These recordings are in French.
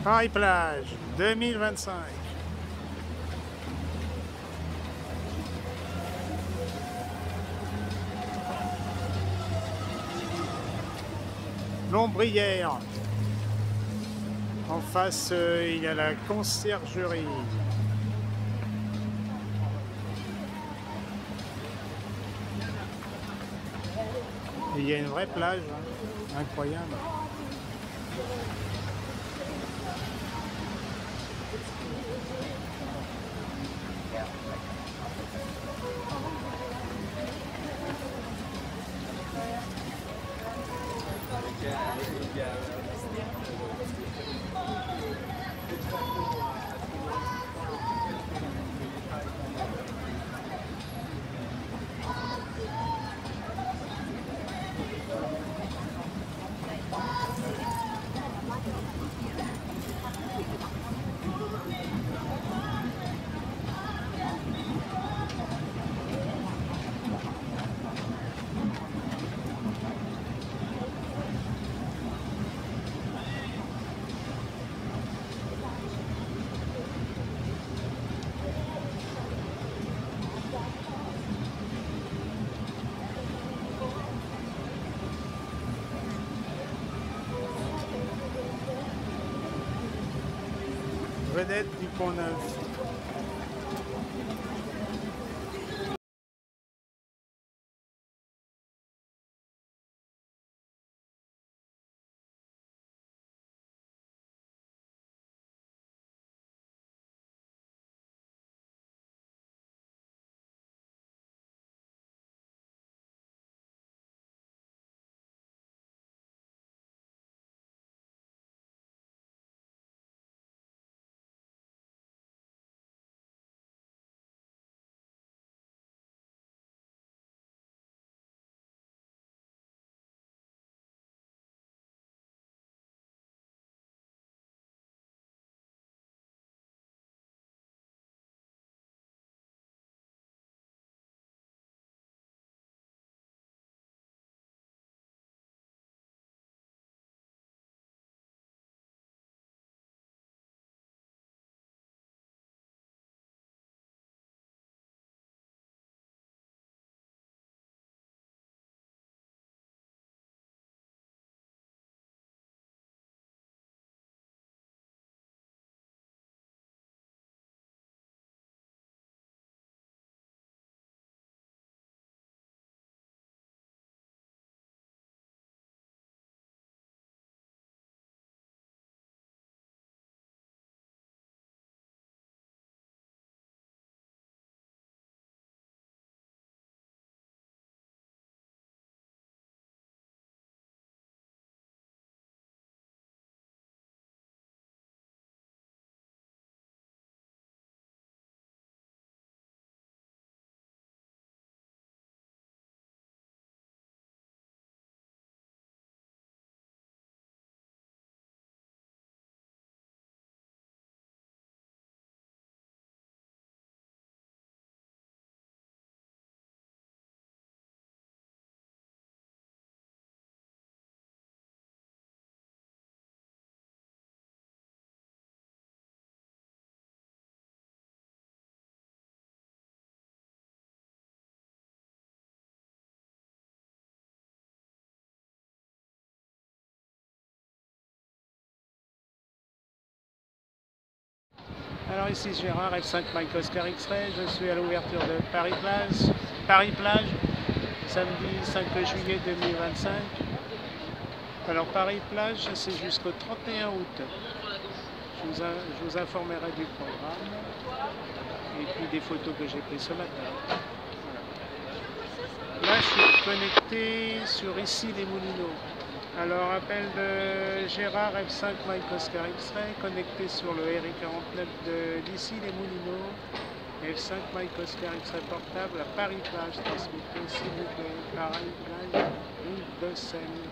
Paris-Plage 2025. Lombrière. En face, il y a la conciergerie. Et il y a une vraie plage, hein. Incroyable. Vedette du Pont-Neuf. Alors ici Gérard, F5 Mike Oscar X-Ray, je suis à l'ouverture de Paris-Plage, samedi 5 juillet 2025. Alors Paris-Plage, c'est jusqu'au 31 août. Je vous informerai du programme et puis des photos que j'ai prises ce matin. Voilà. Là, je suis connecté sur Issy-les-Moulineaux. Alors, appel de Gérard F5 Mike Oscar X-Ray, connecté sur le RI49 d'Issy-les-Moulineaux. F5 Mike Oscar X-Ray portable à Paris-Plage, transmettez s'il vous plaît, Paris-Plage, Rive de Seine.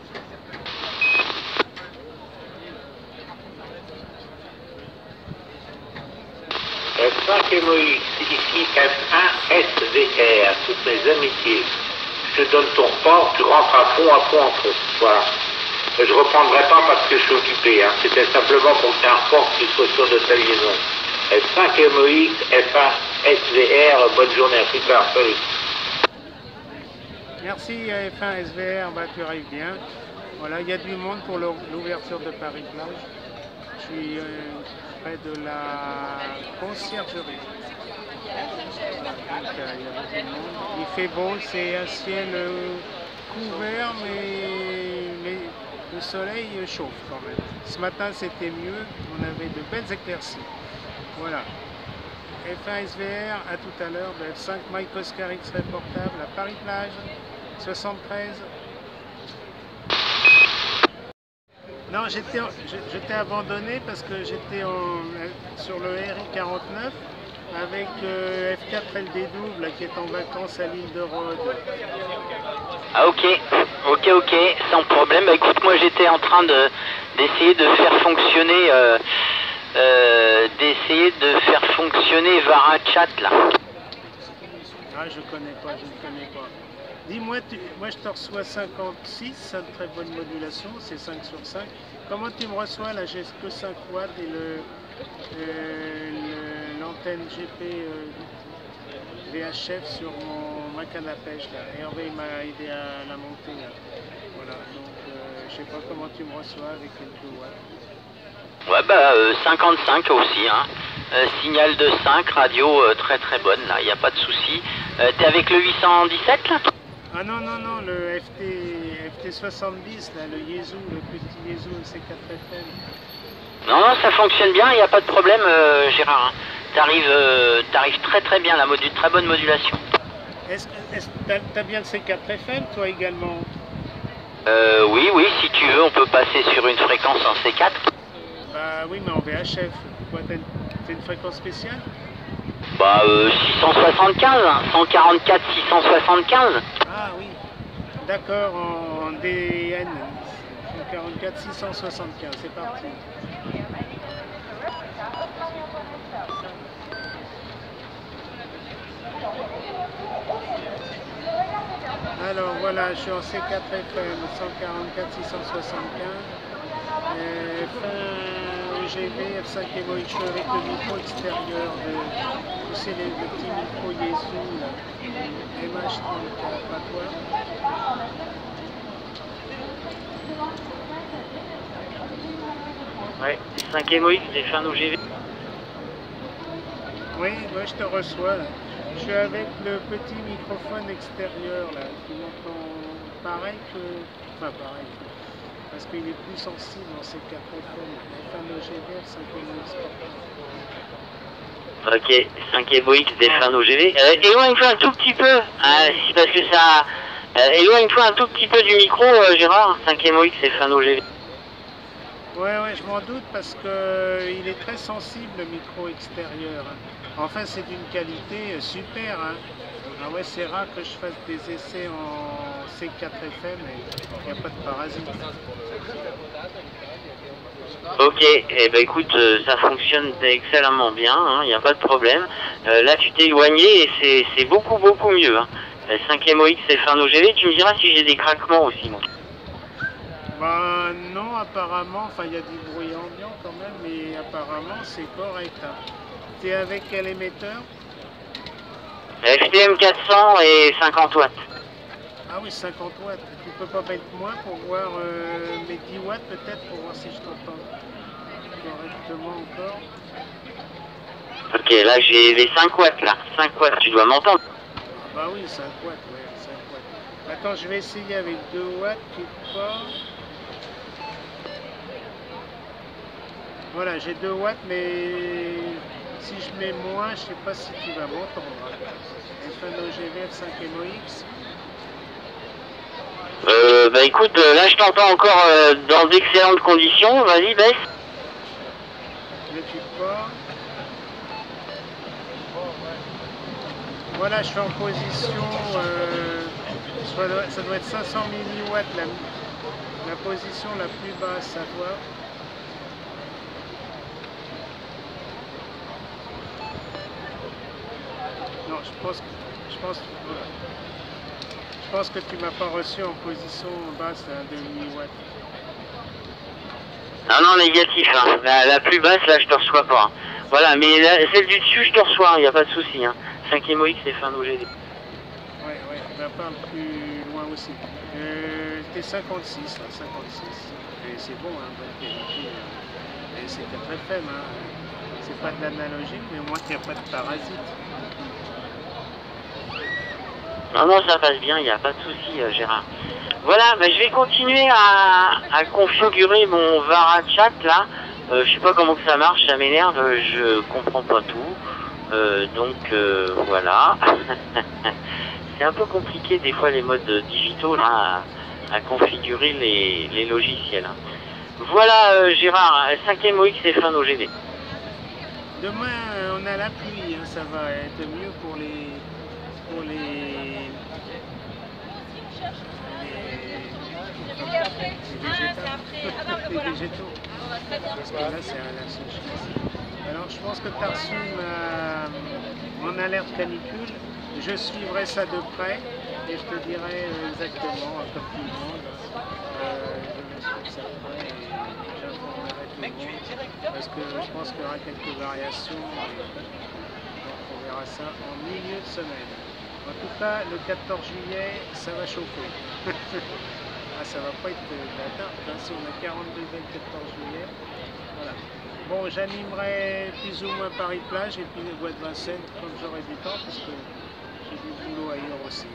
F5 et Moïse, ici F1 SVR, toutes mes amitiés. Je te donne ton report, tu rentres à fond, Voilà. Je reprendrai pas parce que je suis occupé. Hein. C'était simplement pour faire un report qu'il soit sûr de ta liaison. F5 MOX, F1 SVR, bonne journée, à plus tard, salut. Merci F1 SVR, bah, tu arrives bien. Voilà, il y a du monde pour l'ouverture de Paris-Plage. Je suis près de la conciergerie. Donc, il y a beaucoup de monde. Il fait beau, c'est un ciel couvert, mais le soleil chauffe quand même. Ce matin c'était mieux, on avait de belles éclaircies. Voilà. F1 SVR, à tout à l'heure, F5 Mike Oscar X-Ray portable à Paris-Plage, 73. Non, je t'ai abandonné parce que j'étais sur le RI49 avec F4 LD double qui est en vacances à l'île de Rhodes. Ah ok, sans problème. Bah, écoute, moi j'étais en train d'essayer de faire fonctionner VaraChat là. Ah, je ne connais pas. Dis-moi, moi je te reçois 56, c'est une très bonne modulation, c'est 5 sur 5. Comment tu me reçois là? J'ai que 5 watts et l'antenne GP VHF sur ma canne à pêche là. Hervé m'a aidé à la monter là. Voilà, donc je sais pas comment tu me reçois avec quelques watts. Ouais bah 55 aussi hein. Signal de 5, radio très bonne là, il n'y a pas de souci. T'es avec le 817 là? Ah non, le FT70 là, le Yezu, le petit Yezu C4 FM. Non, ça fonctionne bien, il n'y a pas de problème Gérard. Hein. T'arrives très bien, très bonne modulation. T'as bien le C4 FM toi également? Oui, si tu veux, on peut passer sur une fréquence en C4. Bah oui, mais en VHF. Quoi, t'as une fréquence spéciale? Bah 675, 144 675. Ah oui, d'accord, en DN, 144 675, c'est parti. Alors voilà, je suis en C4 FM, 144 675. Fin EGV, F5 MOX, je suis avec le micro extérieur tu sais, le petit micro Yezu, là, MH34, pas toi. Ouais, 5 MOX, j'ai fait un OGV. Oui, moi je te reçois là. Je suis avec le petit microphone extérieur là, qui m'entend pareil que... Enfin pareil, parce qu'il est plus sensible dans ces 4 FM. F1 OGV, 5 MOX. Ok, 5 MOX, des fins OGV. Éloigne-toi un tout petit peu, parce que ça... éloigne-toi un tout petit peu du micro, Gérard, 5 MOX, c'est fin OGV. Ouais, je m'en doute parce que il est très sensible le micro extérieur. Enfin, c'est d'une qualité super. Hein. Ah ouais, c'est rare que je fasse des essais en C4 FM et il n'y a pas de parasites. Ok, eh ben écoute, ça fonctionne excellemment bien, il n'y a pas de problème. Là, tu t'es éloigné et c'est beaucoup mieux. Hein. 5 MOX, c'est fin OGV. Tu me diras si j'ai des craquements aussi, moi. Bah non, apparemment, enfin il y a du bruit ambiant quand même, mais apparemment c'est correct. Hein. T'es avec quel émetteur? FTM 400 et 50 watts. Ah oui, 50 watts. Tu peux pas mettre moins pour voir mes 10 watts peut-être, pour voir si je t'entends correctement encore. Ok, là j'ai les 5 watts là. 5 watts, tu dois m'entendre. Bah oui, 5 watts, ouais, 5 watts. Attends, je vais essayer avec 2 watts, quelque part. Voilà, j'ai 2 watts, mais si je mets moins, je sais pas si tu vas m'entendre. F1 OGV, F5 MOX. Bah écoute, là je t'entends encore dans d'excellentes conditions. Vas-y, baisse. Ne tue pas. Voilà, je suis en position, ça doit être 500 milliwatts, la position la plus basse à toi. Non, je pense que tu m'as pas reçu en position basse à 2 milliwatts. Non, non, négatif. Hein. La plus basse, là, je te reçois pas. Hein. Voilà, mais celle du dessus, je te reçois, il n'y a pas de souci. Hein. 5e OX, c'est fin d'OGD. Ouais, on va pas plus loin aussi. T'es 56, là, 56. Et c'est bon, hein, bonne qualité. Et c'était très faible, hein. C'est pas de l'analogique, mais au moins qu'il n'y a pas de parasites. Non, non, ça passe bien, il n'y a pas de souci, Gérard. Voilà, bah, je vais continuer à configurer mon VaraChat, là. Je sais pas comment que ça marche, ça m'énerve, je comprends pas tout. Voilà. C'est un peu compliqué des fois les modes digitaux là, à configurer les logiciels. Hein. Voilà Gérard, 5e OX et fin d'OGD. Demain on a la pluie, hein, ça va être mieux pour les végétaux. Parce que là c'est la sécheresse. Alors je pense que tu as reçu mon alerte canicule. Je suivrai ça de près et je te dirai exactement, comme tout le monde, je vais suivre ça de près et j'informerai tout le monde parce que je pense qu'il y aura quelques variations donc on verra ça en milieu de semaine. En tout cas, le 14 juillet, ça va chauffer. Ah, ça va pas être de la tarte, hein, si on a 40 degrés le 14 juillet. Voilà. Bon, j'animerai plus ou moins Paris-Plage et puis les bois de Vincennes quand j'aurai du temps parce que j'ai du boulot ailleurs aussi.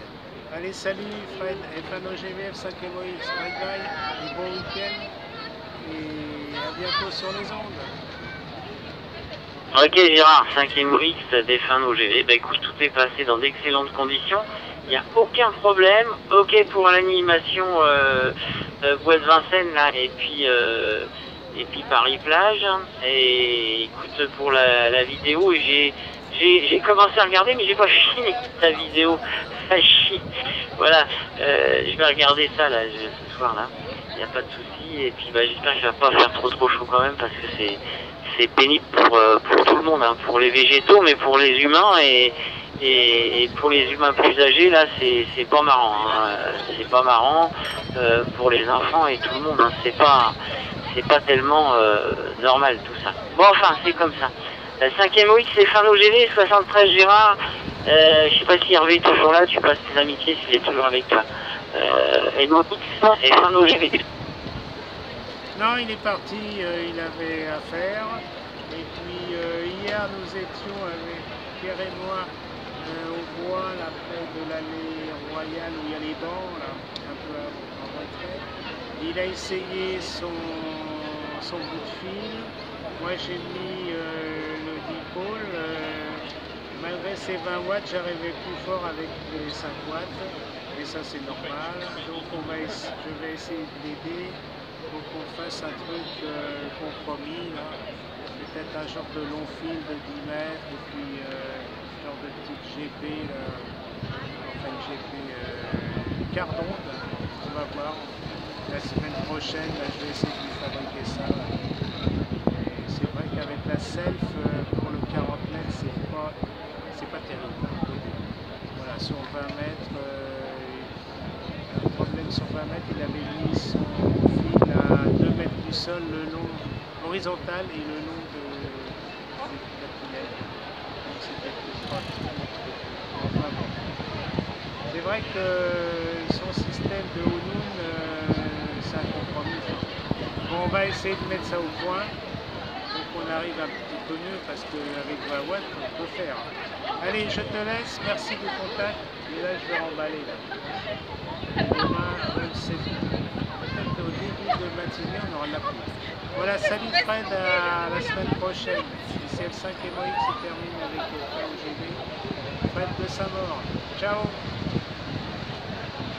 Allez, salut Fred, FNOGVF 5e OX, bye bye, et bon week-end et à bientôt sur les ondes. Ok Gérard, 5e OX, des fins d'OGV, bah écoute, tout est passé dans d'excellentes conditions, il n'y a aucun problème, ok pour l'animation bois de Vincennes là, et puis Paris-Plage, et écoute pour la vidéo, j'ai commencé à regarder mais j'ai pas fini ta vidéo, ça chie. Voilà, je vais regarder ça là ce soir là, il n'y a pas de souci, et puis bah, j'espère qu'il va pas faire trop chaud quand même parce que c'est pénible pour tout le monde, hein, pour les végétaux mais pour les humains et pour les humains plus âgés là c'est pas marrant, hein, c'est pas marrant pour les enfants et tout le monde, hein, c'est pas tellement normal tout ça. Bon enfin c'est comme ça. 5e OX c'est fin d'OGV, 73 Gérard, je sais pas si Hervé est toujours là, tu passes tes amitiés s'il est toujours avec toi. Et donc c'est fin d'OGV. Non, il est parti, il avait affaire. Et puis hier nous étions avec Pierre et moi au bois là près de l'allée royale où il y a les bancs, là, un peu en retraite. Il a essayé son bout de fil. Moi j'ai mis le dipôle. Malgré ces 20 watts, j'arrivais plus fort avec les 5 watts. Et ça c'est normal. Donc je vais essayer de l'aider pour qu'on fasse un truc compromis là. Peut-être un genre de long fil de 10 mètres et puis genre de petite GP là, enfin une GP quart d'onde, on va voir. La semaine prochaine, là, je vais essayer de lui fabriquer ça. Et c'est vrai qu'avec la self, pour le 40 mètres, c'est pas terrible. Voilà, sur 20 mètres, un problème sur 20 mètres, il avait mis son fil à 2 mètres du sol, le long horizontal et le long de la pinette. Donc c'était plus proche. Enfin bon. C'est vrai que son système de Hunun, c'est un compromis. Bon, on va essayer de mettre ça au point pour qu'on arrive un petit peu mieux parce qu'avec 20 watts, on peut faire. Allez, je te laisse, merci du contact. Et là, je vais emballer. Là. Demain, même c'est peut-être au début de matinée, on aura de la pluie. Voilà, salut Fred, à la semaine prochaine. C'est le 5e OX qui termine avec FNOGV. Fred de Saint-Maur. Ciao.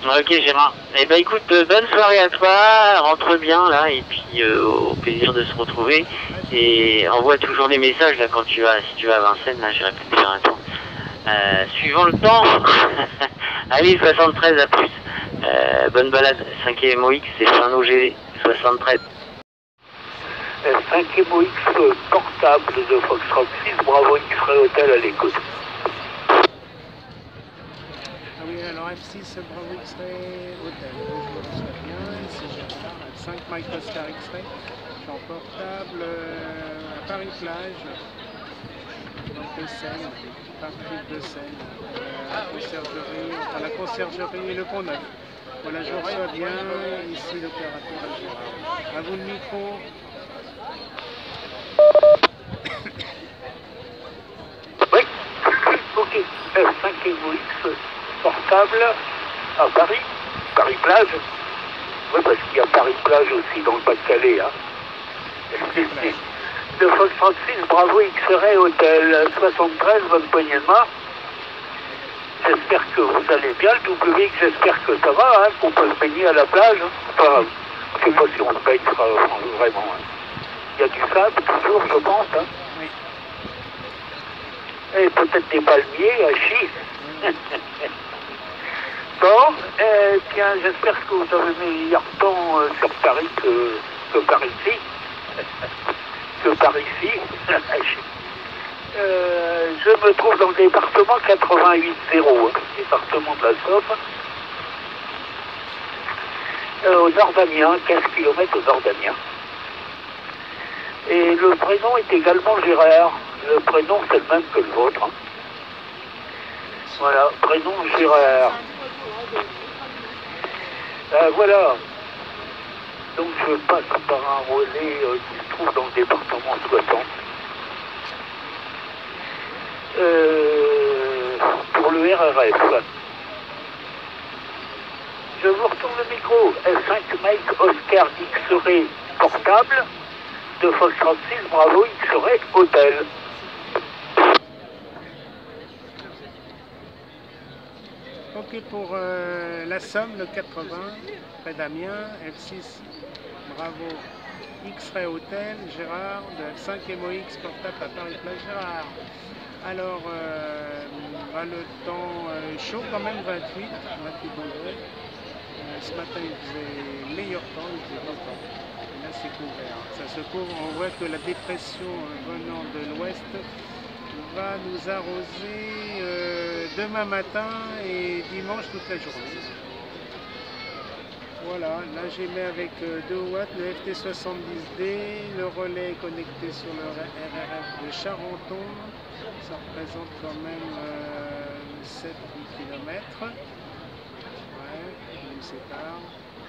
Ok Gérard. Eh ben écoute, bonne soirée à toi, rentre bien là, et puis au plaisir de se retrouver. Et envoie toujours des messages là quand si tu vas à Vincennes, là j'irai peut-être faire un tour. Suivant le temps. Allez, 73 à plus. Bonne balade, 5e OX, c'est fin OGV, 73. 5e OX portable de Foxtrot 6, Bravo X-Ray Hotel à l'écoute. Ah oui, alors F6 Bravo X-Ray Hotel, je me reçois bien, ici Gérard, 5 Mike Oscar X-Ray. suis en portable à Paris-Plage, donc de Seine, parc de Seine, la conciergerie et le Pont Neuf. Voilà, je reçois bien ici l'opérateur Gérard. À vous le micro. Oui, ok. F5 EvoX portable à Paris, Paris-Plage. Oui, parce qu'il y a Paris-Plage aussi dans le Pas-de-Calais. Hein. De Fox 36, Bravo X-Ray Hôtel 73, bonne poignée de main. J'espère que vous allez bien, le WX, j'espère que ça va, hein, qu'on peut se baigner à la plage. Hein. Enfin, je ne sais pas si on se baigne vraiment. Hein. Il y a du sable toujours, je pense. Hein. Oui. Et peut-être des palmiers à Chi. Bon, tiens, j'espère que vous avez meilleur temps sur Paris que par ici. Que par ici. Je me trouve dans le département 88-0, département de la Somme, au nord d'Amiens, 15 km au nord d'Amiens. Et le prénom est également Gérard. Le prénom, c'est le même que le vôtre. Hein. Voilà, prénom Gérard. Voilà. Donc je passe par un relais qui se trouve dans le département 60. Pour le RRF. Je vous retourne le micro. F5 Mike Oscar X-Ray portable de Fox 36 Bravo X-Ray Hôtel. Ok, pour la Somme, le 80, près d'Amiens, F6 Bravo X-Ray Hôtel, Gérard, de F5 MOX portable à Paris-Plage, Gérard. Alors, le temps chaud quand même, 28 degrés. Ce matin, il faisait meilleur temps, il faisait beau temps. Et là, c'est couvert. Ça se couvre. On voit que la dépression venant de l'ouest va nous arroser demain matin et dimanche toute la journée. Voilà, là j'émets avec 2 watts, le FT70D, le relais est connecté sur le RRF de Charenton. Ça représente quand même 7-8 km. Ouais, il me sépare.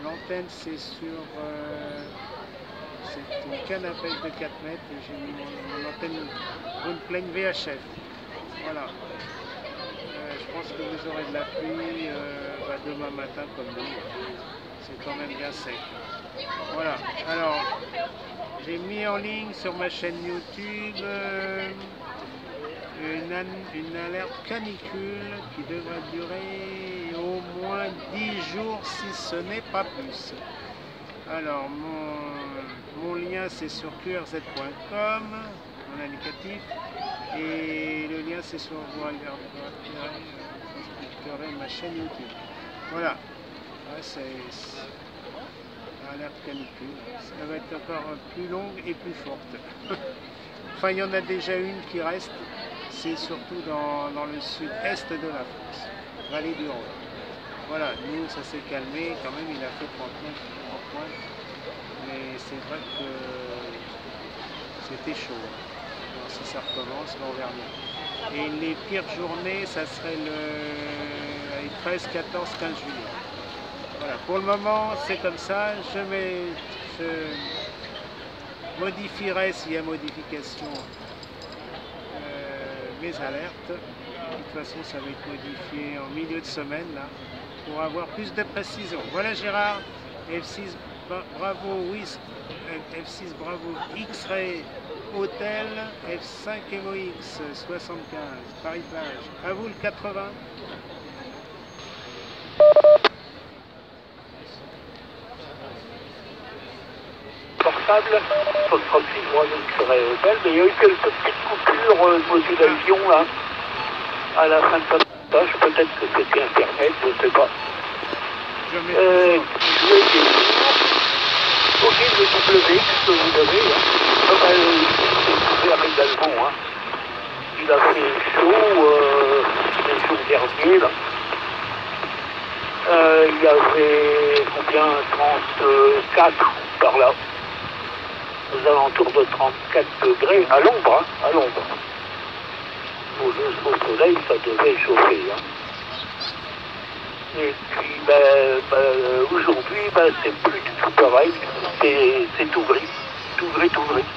L'antenne c'est sur c'est une canne à pêche de 4 mètres et j'ai mis mon antenne pour une plaine VHF. Voilà. Je pense que vous aurez de la pluie demain matin comme nous. C'est quand même bien sec. Voilà. Alors, j'ai mis en ligne sur ma chaîne YouTube une alerte canicule qui devrait durer au moins 10 jours si ce n'est pas plus. Alors mon lien c'est sur qrz.com, mon indicatif, et le lien c'est sur ma chaîne YouTube. Voilà, ouais, c'est alerte canicule, ça va être encore plus longue et plus forte. Enfin, il y en a déjà une qui reste, c'est surtout dans le sud-est de la France, Vallée du Rhône. Voilà, nous ça s'est calmé, quand même il a fait 39 points, mais c'est vrai que c'était chaud. Alors, si ça recommence, on verra bien. Et les pires journées, ça serait le 13, 14, 15 juillet. Voilà, pour le moment c'est comme ça, je modifierai s'il y a modification mes alertes. De toute façon ça va être modifié en milieu de semaine là, pour avoir plus de précision. Voilà Gérard, F6 Bravo F6 Bravo X-Ray Hôtel, F5 MOX 75, Paris-Plage. À vous le 80. Portable, 36 Bravo X-Ray Hôtel, mais il y a eu quelques petites coupures de modulation là, à la fin de sa tâche, peut-être que c'était Internet, je ne sais pas. Je mets ok, le WX que vous avez, c'est ouvert également. Hein. Il a fait chaud les jours derniers. Là. Il y avait combien 34 par là. aux alentours de 34 degrés, à l'ombre, hein, à l'ombre. Au soleil, ça devait chauffer. Hein. Et puis, aujourd'hui, c'est plus du tout pareil. C'est tout gris. Tout gris, tout gris.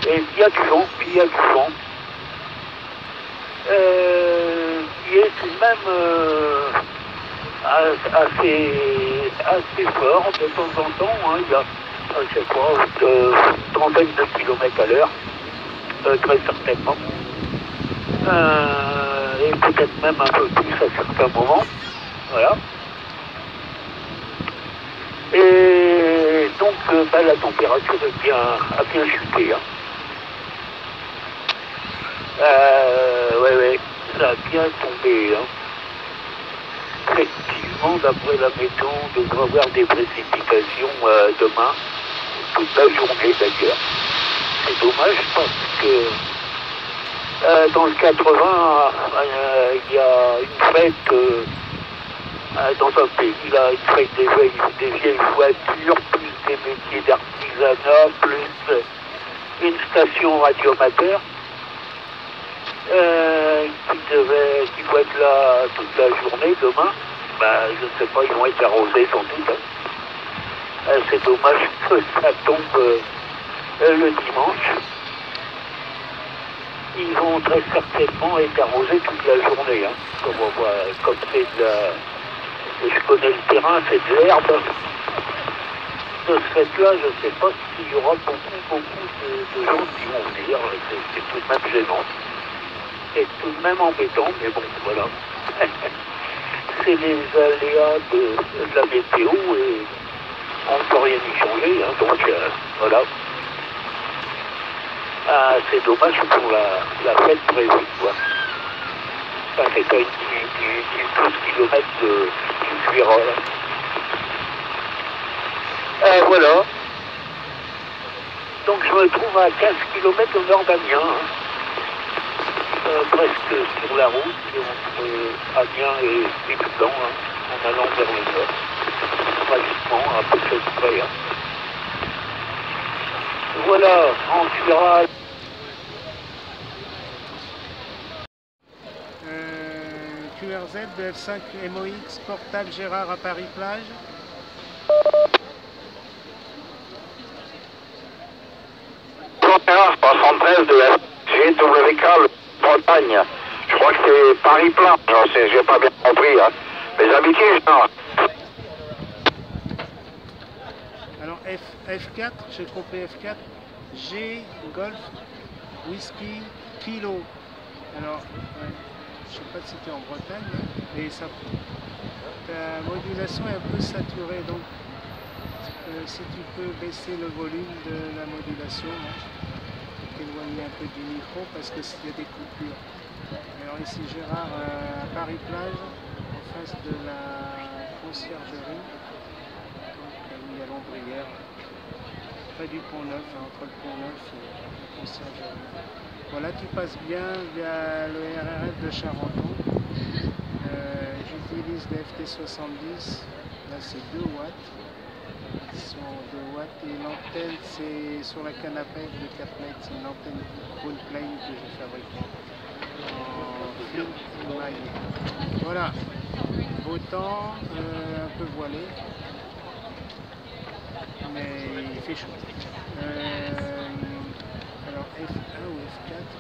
Et il y a du vent, il y a du vent. Qui est tout de même assez fort de temps en temps. Hein. Il y a, je sais pas, trentaine de kilomètres à l'heure, très certainement. Et peut-être même un peu plus à certains moments. Voilà. Et donc, la température a bien chuté. Hein. Ouais, ça a bien tombé. Hein. Effectivement, d'après la météo, on devrait avoir des précipitations demain, toute la journée d'ailleurs. C'est dommage parce que dans le 80, il y a une fête dans un pays, là, une fête des vieilles voitures, plus des métiers d'artisanat, plus une station radioamateur. Qui doit être là toute la journée demain, je ne sais pas, ils vont être arrosés sans doute. Hein. C'est dommage que ça tombe le dimanche. Ils vont très certainement être arrosés toute la journée. Hein. Comme c'est de la... Et je connais le terrain, c'est de l'herbe. De ce fait-là, je ne sais pas s'il y aura beaucoup de gens qui vont venir. C'est tout de même gênant. C'est tout de même embêtant, mais bon, voilà. C'est les aléas de la météo et on ne peut rien y changer, hein, donc voilà. C'est dommage pour la fête prévue, quoi. Ça fait quand même 12 km du Suirol. Voilà. Donc je me trouve à 15 km au nord d'Amiens. Hein. Presque sur la route, entre Amiens et Blanc, hein, en allant vers le nord. Pratiquement, à peu près près. Hein. Voilà, en cural. QRZ de F5 MOX, portable Gérard à Paris-Plage. Terrasse 73 de la GWK, Bretagne. Je crois que c'est Paris-Plein. J'ai pas bien compris. Hein. Mais habitués, genre. Alors F4, j'ai compris F4. G, Golf, Whisky, Kilo. Alors, je sais pas si tu es en Bretagne, mais ta modulation est un peu saturée. Donc, si tu peux baisser le volume de la modulation, t'éloigner un peu du micro parce que s'il y a des coupures. Alors ici Gérard à Paris-Plage, en face de la conciergerie, donc il y a l'ombrière, près du Pont Neuf, hein, entre le Pont Neuf et la conciergerie. Voilà, tu passes bien via le RRF de Charenton. J'utilise des FT70, là c'est 2 watts. Ils sont 2 watts et l'antenne c'est sur la canne à pêche de 4 mètres, c'est une antenne Goldplane que j'ai fabriquée en film maillé. Voilà, beau temps, un peu voilé, mais il fait chaud. Alors F1 ou F4,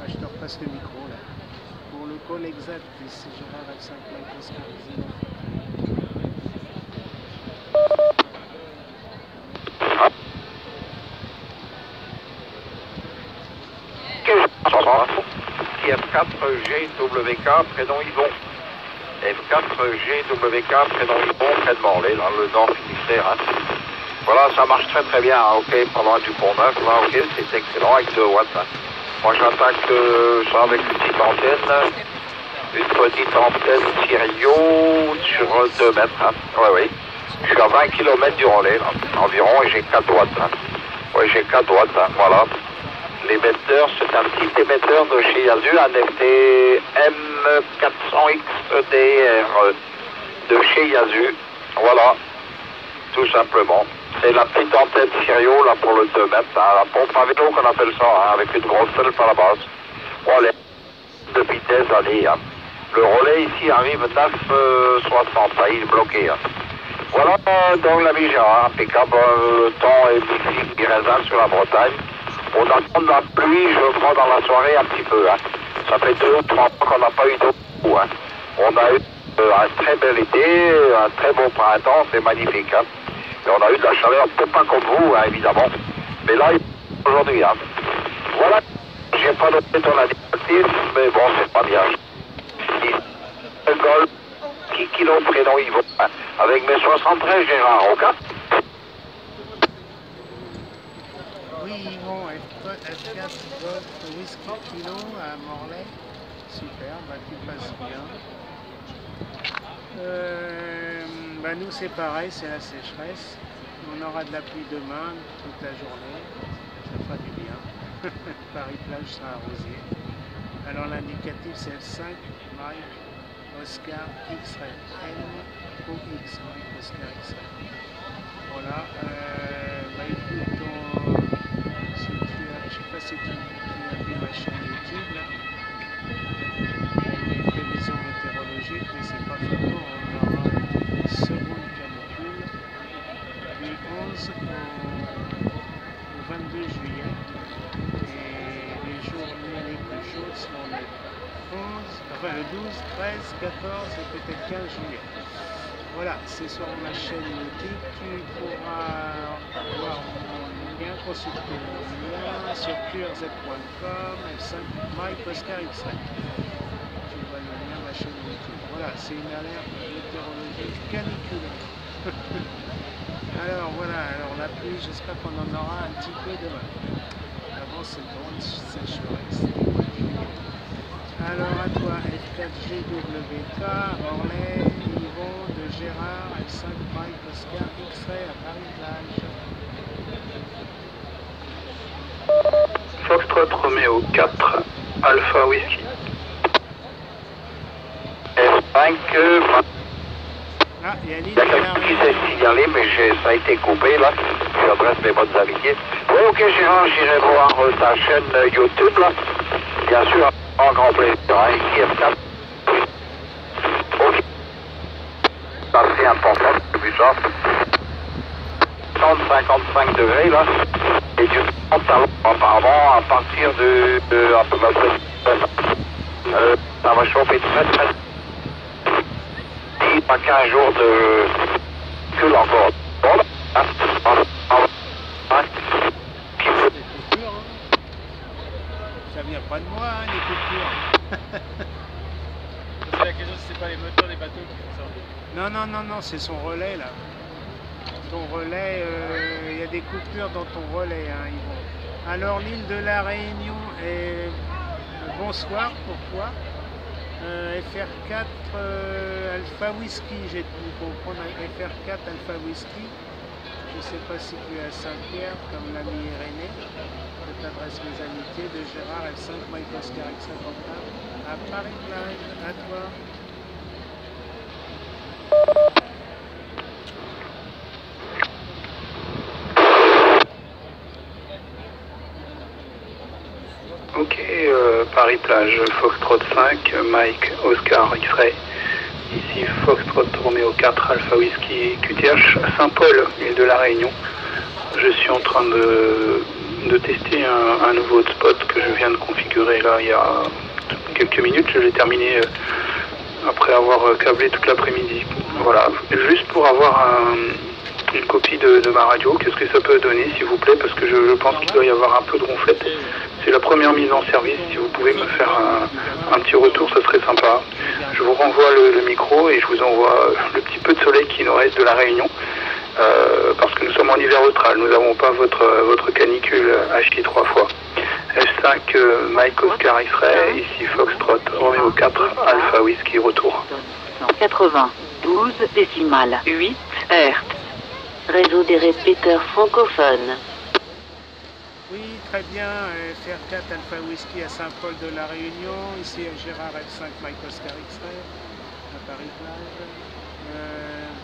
je te repasse le micro là. Pour le call exact, c'est Gérard F5 Oscar 0. F4GWK, prénom Yvon. F4GWK, prénom Yvon, près de Morlaix, dans le nord Finistère. Hein. Voilà, ça marche très bien. Hein. Ok, pas loin du Pont Neuf, là, ok, c'est excellent avec 2 watts. Hein. Moi, j'attaque ça avec une petite antenne Sirio sur 2 mètres. Hein. Oui. Je suis à 20 km du relais, là, environ, et j'ai 4 watts. Hein. Oui, j'ai 4 watts, hein. Voilà. L'émetteur, c'est un petit émetteur de chez Yasu, un FT-M400XDR de chez Yasu. Voilà, tout simplement. C'est la petite antenne Sirio là pour le 2 mètres, hein, la pompe à vélo qu'on appelle ça, hein, avec une grosse self à la base. Relais de vitesse, allez. Hein. Le relais ici arrive 9,60, il est bloqué. Hein. Voilà donc la Vigera, impeccable, le temps est magnifique, il résonne sur la Bretagne. On attend de la pluie, je crois, dans la soirée un petit peu. Hein. Ça fait 2 ou 3 mois qu'on n'a pas eu d'eau. Hein. On a eu un très bel été, un très beau printemps, c'est magnifique. Hein. Et on a eu de la chaleur, peut-être pas comme vous, hein, évidemment. Mais là, aujourd'hui. Hein. Voilà, j'ai pas noté ton indicatif, mais bon, c'est pas bien. Le golf, qui kilo prénom Yvon, hein, avec mes 73 Gérard, ok? Oui, Yvon, F4 Golf Whisky Kilo à Morlaix. Super, bah tu passes bien. Bah nous c'est pareil, c'est la sécheresse. On aura de la pluie demain, toute la journée. Ça fera du bien. Paris-Plage sera arrosé. Alors l'indicatif c'est F5, Mike, Oscar, X-Ray. N-O-X, Mike, Oscar, X-Ray. Voilà. Bah écoute, si tu as, je sais pas si tu as vu ma chaîne YouTube là. Les prévisions météorologiques, mais c'est pas photo, on aura une seconde canicule du 11 au 22 juillet et les journées les plus chaudes seront le 12, 13, 14 et peut-être 15 juillet. Voilà, c'est sur ma chaîne YouTube, tu pourras voir mon lien, consulter mon lien sur qrz.com, F5 Mike Oscar X-Ray. Tu vois le lien de ma chaîne YouTube. Voilà, c'est une alerte météorologique caniculaire. Alors voilà, alors la pluie, j'espère qu'on en aura un petit peu demain. Avant c'est une grande sécheresse. Alors à toi, F4GWK, Orlais, Yvon, de Gérard, F5 Mike Oscar X-Ray à Paris-Plage. Foxtrot Romeo 4, Alpha Whisky. F5, Ah, il y a il y a quelqu'un qui s'est signalé, mais ça a été coupé là. J'adresse mes bonnes amitiés. Oui, ok Gérard, j'irai voir ta chaîne YouTube là. Bien sûr, en grand plaisir. Hein, ici F4. Ok. C'est assez important, j'ai vu ça. 30-55 degrés là. Et du pantalon apparemment à partir de à peu près ça va chauffer très très. Pas 15 jours de cul encore. Bon, Des coupures, hein. Ça vient pas de moi, hein, les coupures. C'est la question si c'est pas les moteurs des bateaux qui font ça. Non, non, non, non, c'est son relais là. Ton relais, il y a des coupures dans ton relais, hein, Yvon. Alors l'île de la Réunion est... Bonsoir, pourquoi FR4 Alpha Whisky, j'ai pu comprendre FR4 Alpha Whisky. Je ne sais pas si tu es à Saint-Pierre, comme l'ami Irénée. Je t'adresse mes amitiés de Gérard F5 Mike Oscar X51 à Paris-Plage. À toi. Ok, Paris-Plage, Foxtrot 5, Mike, Oscar, X-Ray. Ici Foxtrot Romeo 4, Alpha Whisky, QTH, Saint-Paul, île de la Réunion. Je suis en train de tester un nouveau hotspot que je viens de configurer là il y a quelques minutes. Je l'ai terminé après avoir câblé toute l'après-midi. Voilà, juste pour avoir une copie de ma radio, qu'est-ce que ça peut donner s'il vous plaît, parce que je pense qu'il doit y avoir un peu de ronflette. C'est la première mise en service, si vous pouvez me faire un petit retour, ça serait sympa. Je vous renvoie le micro et je vous envoie le petit peu de soleil qui nous reste de la Réunion, parce que nous sommes en hiver austral, nous n'avons pas votre canicule à chier 3 fois. F5 Mike Oscar X-Ray, ici Foxtrot Romeo 4 Alpha Whisky, retour. 92 décimales 8 Hertz. Réseau des répéteurs francophones. Oui, très bien, FR4 Alpha Whisky à Saint-Paul de la Réunion, ici à Gérard F5 Mike Oscar X-Ray, à Paris-Plage.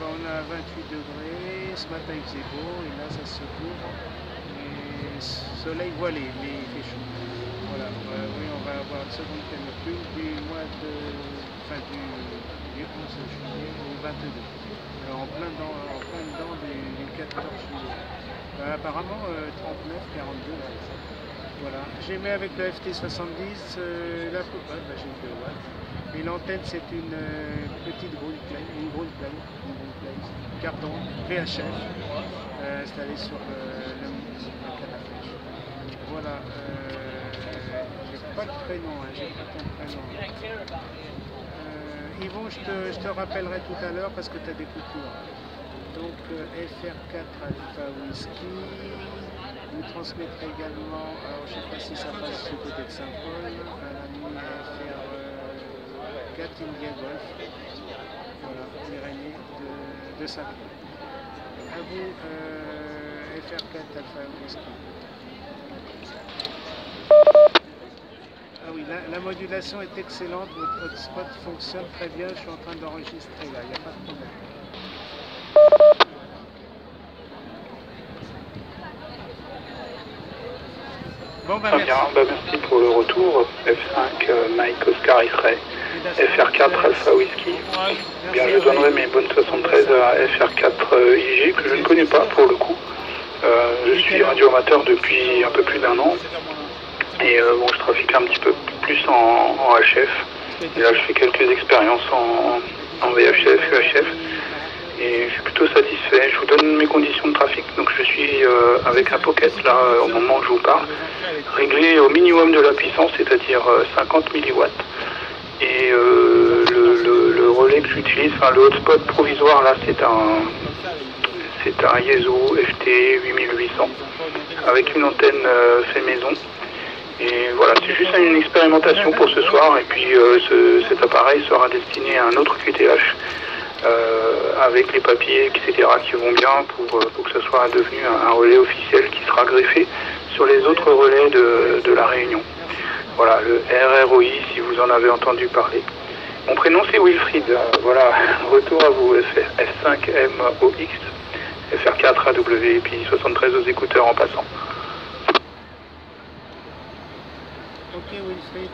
On a 28 degrés, ce matin il faisait beau et là ça se couvre. Et soleil voilé, mais il fait chaud. Voilà, oui, on va avoir une seconde canicule du mois de, du 11 juillet au 22. En plein dedans du 14 juillet. Apparemment 39, 42 là. Voilà, j'ai mis avec le FT70, la coupole, j'ai 2 watts. Et l'antenne c'est une petite ground plane, carton VHF, installée sur le canapé. Voilà, j'ai pas de prénom, j'ai pas ton prénom. Yvon, je te rappellerai tout à l'heure parce que tu as des coupures. Donc FR4 Alpha Whisky, vous transmettrez également, alors je ne sais pas si ça passe du côté de Saint-Paul, à la ligne FR4 India Golf, voilà, Pyrénées de Saint-Paul. À vous, FR4 Alpha Whisky. Ah oui, la modulation est excellente, votre hotspot fonctionne très bien, je suis en train d'enregistrer là, il n'y a pas de problème. Bon, merci pour le retour. F5 Mike Oscar X-Ray, FR4 Alpha Whisky. Bien, je donnerai mes bonnes 73 à FR4 IG que je ne connais pas pour le coup. Je suis radio-amateur depuis un peu plus d'1 an. Et bon, je trafique un petit peu plus en HF. Et là, je fais quelques expériences en VHF, UHF. Et je suis plutôt satisfait. Je vous donne mes conditions de trafic. Donc je suis avec un Pocket là au moment où je vous parle, réglé au minimum de la puissance, c'est-à-dire 50 mW. Et le relais que j'utilise, enfin le hotspot provisoire là, c'est un Yaesu FT 8800 avec une antenne fait maison. Et voilà, c'est juste une expérimentation pour ce soir. Et puis cet appareil sera destiné à un autre QTH. Avec les papiers, etc. qui vont bien pour que ce soit devenu un relais officiel qui sera greffé sur les autres relais de la Réunion. Voilà, le RROI si vous en avez entendu parler. Mon prénom c'est Wilfried, voilà, retour à vous, F5MOX, FR4 AW et puis 73 aux écouteurs en passant. Ok Wilfried,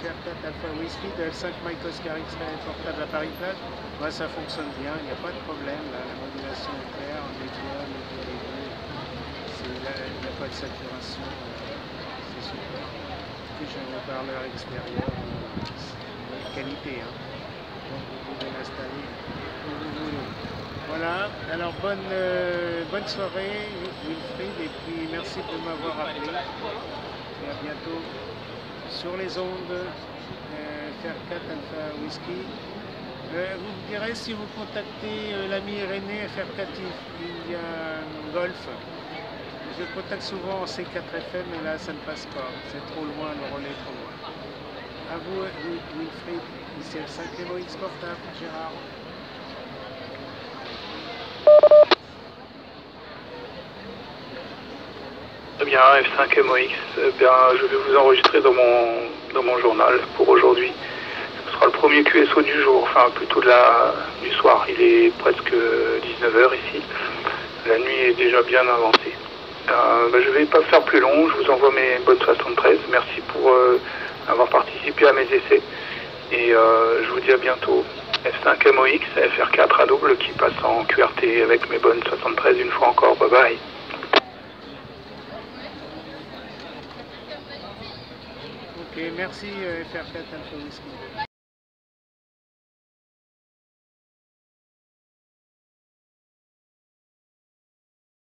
FR4 Alpha Whisky de F5 Mike Oscar X-Ray portable à Paris-Plage. Ouais, ça fonctionne bien, il n'y a pas de problème, là, la modulation est claire, on nettoie, il n'y a pas de saturation, c'est super. Puis j'ai un haut-parleur extérieur, qualité, hein. Donc vous pouvez l'installer où vous voulez. Voilà, alors bonne soirée Wilfried et puis merci de m'avoir appelé. Et à bientôt sur les ondes FR4 Alpha Whisky. Vous me direz si vous contactez l'ami Irénée FR4 Golf. Je contacte souvent en C4FM et là ça ne passe pas. C'est trop loin, le relais est trop loin. A vous Wilfried, ici F5 MOX portable, Gérard. Eh bien, F5 MOX, eh bien, je vais vous enregistrer dans mon journal pour aujourd'hui. Ce sera le premier QSO du jour, enfin plutôt du soir. Il est presque 19h ici. La nuit est déjà bien avancée. Je ne vais pas faire plus long, je vous envoie mes bonnes 73. Merci pour avoir participé à mes essais. Et je vous dis à bientôt. F5 MOX, FR4 à double qui passe en QRT avec mes bonnes 73 une fois encore. Bye bye. Ok, merci FR4 Alpha Whisky.